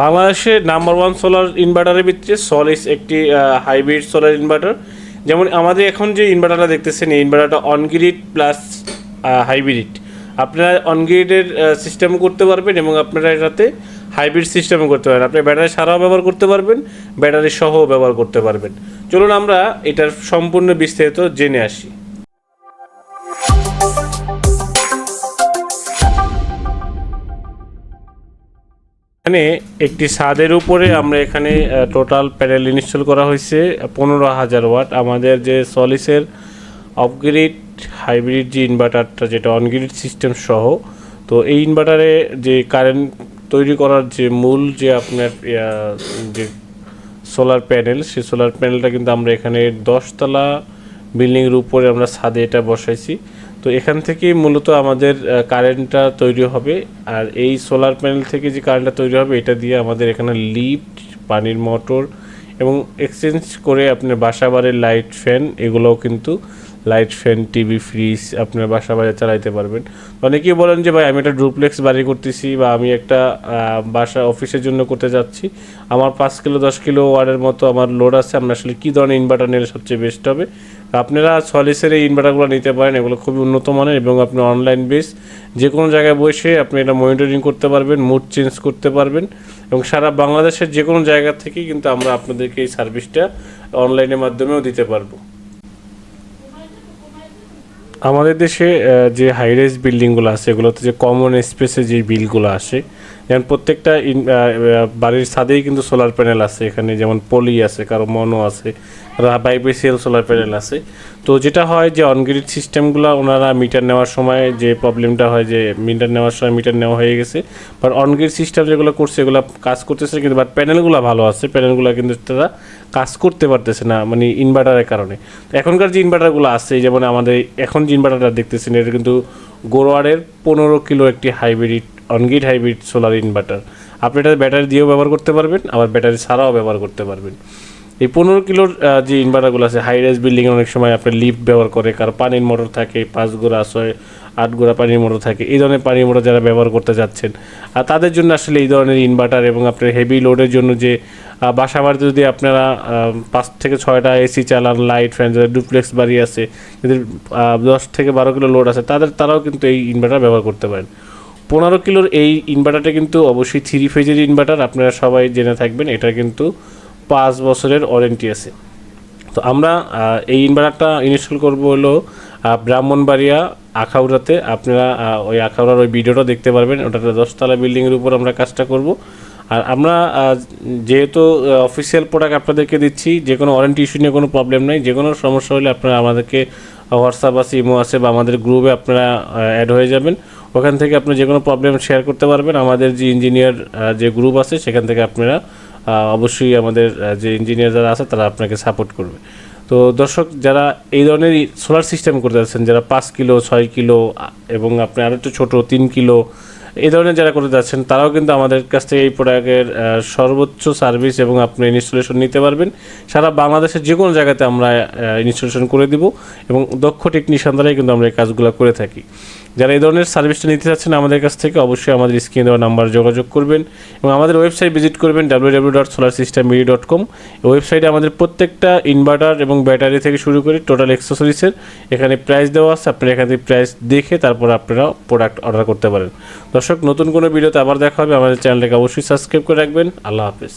বাংলাদেশের number one solar ইনভার্টারের ভিতরে solace একটি হাইব্রিড সোলার ইনভার্টার। যেমন আমাদের এখন যে ইনভার্টারটা দেখতেছেন, এই ইনভার্টারটা অনগ্রিড প্লাস হাইব্রিড। আপনারা অনগ্রিডের সিস্টেমও করতে পারবেন এবং আপনারা এটাতে হাইব্রিড সিস্টেমও করতে পারবেন। আপনি ব্যাটারি ছাড়াও ব্যবহার করতে পারবেন, ব্যাটারি সহ ব্যবহার করতে পারবেন। চলুন আমরা এটার সম্পূর্ণ বিস্তারিত জেনে আসি। এখানে একটি ছাদের উপরে আমরা এখানে টোটাল প্যানেল ইনস্টল করা হয়েছে 15,000 ওয়াট। আমাদের যে সলিসের অফগ্রিড হাইব্রিড যে ইনভার্টারটা, যেটা অনগ্রিড সিস্টেম সহ, তো এই ইনভার্টারে যে কারেন্ট তৈরি করার যে মূল যে আপনার যে সোলার প্যানেল, সেই সোলার প্যানেলটা কিন্তু আমরা এখানে 10 তলা বিল্ডিংয়ের উপরে আমরা ছাদে এটা বসাইছি। তো এখান থেকেই মূলত আমাদের কারেন্টটা তৈরি হবে। আর এই সোলার প্যানেল থেকে যে কারেন্টটা তৈরি হবে, এটা দিয়ে আমাদের এখানে লিফট, পানির মোটর এবং এক্সচেঞ্জ করে আপনার বাসাবাড়ির লাইট ফ্যান, এগুলোও কিন্তু লাইট ফ্যান, টিভি, ফ্রিজ আপনার বাসা বাড়ি চালাইতে পারবেন। অনেকেই বলেন যে ভাই আমি একটা ডুপ্লেক্স বাড়ি করতেছি বা আমি একটা বাসা অফিসের জন্য করতে যাচ্ছি, আমার 5 কিলো 10 কিলো ওয়াটের মতো আমার লোড আছে, আমরা আসলে কী ধরনের ইনভার্টার নিলে সবচেয়ে বেস্ট হবে। আপনারা সলিসের এই ইনভার্টারগুলো নিতে পারেন। এগুলো খুবই উন্নত মানের এবং আপনি অনলাইন বেস যে কোনো জায়গায় বসে আপনি এটা মনিটরিং করতে পারবেন, মুড চেঞ্জ করতে পারবেন এবং সারা বাংলাদেশের যে কোনো জায়গা থেকেই কিন্তু আমরা আপনাদেরকে এই সার্ভিসটা অনলাইনের মাধ্যমেও দিতে পারবো। আমাদের দেশে যে হাইরাইজ বিল্ডিংগুলো আছে, এগুলোতে যে কমন স্পেসে যে বিলগুলো আসে, যেমন প্রত্যেকটা বাড়ির ছাদেই কিন্তু সোলার প্যানেল আছে। এখানে যেমন পলি আছে, কারো মনো আছে, কারো বাইপেসিয়াল সোলার প্যানেল আছে। তো যেটা হয় যে অনগ্রিড সিস্টেমগুলো ওনারা মিটার নেওয়ার সময় যে প্রবলেমটা হয় যে মিটার নেওয়ার সময় মিটার নেওয়া হয়ে গেছে, বাট অনগ্রিড সিস্টেম যেগুলো করছে এগুলো কাজ করতেছে, কিন্তু বাট প্যানেলগুলো ভালো আছে, প্যানেলগুলো কিন্তু তারা কাজ করতে পারতেছে না, মানে ইনভার্টারের কারণে। তো এখনকার যে ইনভার্টারগুলো আছে, যেমন আমাদের এখন যে ইনভার্টারটা দেখতেছেন, এটা কিন্তু গোরওয়ারের 15 কিলো একটি hybrid on-grid hybrid solar inverter. আপনি এটা ব্যাটারি দিয়েও ব্যবহার করতে পারবেন, আবার ব্যাটারি ছাড়াও ব্যবহার করতে পারবেন। এই 15 কিলোর যে ইনভার্টারগুলো আছে, হাই রাইজ বিল্ডিংয়ে অনেক সময় আপনার লিফট ব্যবহার করে, কারো পানির মোটর থাকে 5 গোড়া 8 গোড়া পানির মোটর থাকে, এই ধরনের পানির মোটর যারা ব্যবহার করতে যাচ্ছেন, আর তাদের জন্য আসলে এই ধরনের ইনভার্টার এবং আপনার হেভি লোডের জন্য যে বাসা বাড়িতে যদি আপনারা 5 থেকে 6টা এসি চালান, লাইট ফ্যান, যাদের ডুপ্লেক্স বাড়ি আছে, যাদের 10 থেকে 12 কিলো লোড আছে, তারাও কিন্তু এই ইনভার্টার ব্যবহার করতে পারেন। 15 কিলোর এই ইনভার্টারটা কিন্তু অবশ্যই 3 ফেজের ইনভার্টার, আপনারা সবাই জেনে থাকবেন। এটা কিন্তু 5 বছরের ওয়ারেন্টি আছে। তো আমরা এই ইনভার্টারটা ইনস্টল করবো হলো ব্রাহ্মণবাড়িয়া আখাউড়াতে। আপনারা ওই আখাউড়ার ওই ভিডিওটা দেখতে পারবেন। ওটাতে 10 তলা বিল্ডিংয়ের উপর আমরা কাজটা করব। আর আমরা যেহেতু অফিসিয়াল প্রোডাক্ট আপনাদেরকে দিচ্ছি, যে কোনো ওয়ারেন্টি ইস্যু নিয়ে কোনো প্রবলেম নাই। যে কোনো সমস্যা হলে আপনারা আমাদেরকে হোয়াটসঅ্যাপ আছে, ইমো আছে, বা আমাদের গ্রুপে আপনারা অ্যাড হয়ে যাবেন। ওখান থেকে আপনি যে কোনো প্রবলেম শেয়ার করতে পারবেন। আমাদের যে ইঞ্জিনিয়ার যে গ্রুপ আছে, সেখান থেকে আপনারা অবশ্যই আমাদের যে ইঞ্জিনিয়ার যারা আছে তারা আপনাকে সাপোর্ট করবে। তো দর্শক, যারা এই ধরনের সোলার সিস্টেম করতে যাচ্ছেন, যারা 5 কিলো 6 কিলো এবং আপনি আরও একটু ছোটো 3 কিলো এই ধরনের যারা করতে যাচ্ছেন, তারাও কিন্তু আমাদের কাছ থেকে এই প্রোডাক্টের সর্বোচ্চ সার্ভিস এবং আপনি ইনস্টলেশন নিতে পারবেন। সারা বাংলাদেশের যে কোনো জায়গাতে আমরা ইনস্টলেশন করে দিব এবং দক্ষ টেকনিশিয়ান দ্বারাই কিন্তু আমরা এই কাজগুলো করে থাকি। যারা এই ধরনের সার্ভিসটা নিতে চাচ্ছেন আমাদের কাছ থেকে, অবশ্যই আমাদের স্ক্রিনে দেওয়া নাম্বার যোগাযোগ করবেন এবং আমাদের ওয়েবসাইট ভিজিট করবেন www.solarsystembd.com। এই ওয়েবসাইটে আমাদের প্রত্যেকটা ইনভার্টার এবং ব্যাটারি থেকে শুরু করে টোটাল অ্যাক্সেসরিজের এখানে প্রাইস দেওয়া আছে। আপনারা এখান থেকে প্রাইস দেখে তারপর আপনারা প্রোডাক্ট অর্ডার করতে পারেন। দর্শক, নতুন কোনো ভিডিওতে আবার দেখা হবে। আমাদের চ্যানেলটাকে অবশ্যই সাবস্ক্রাইব করে রাখবেন। আল্লাহ হাফেজ।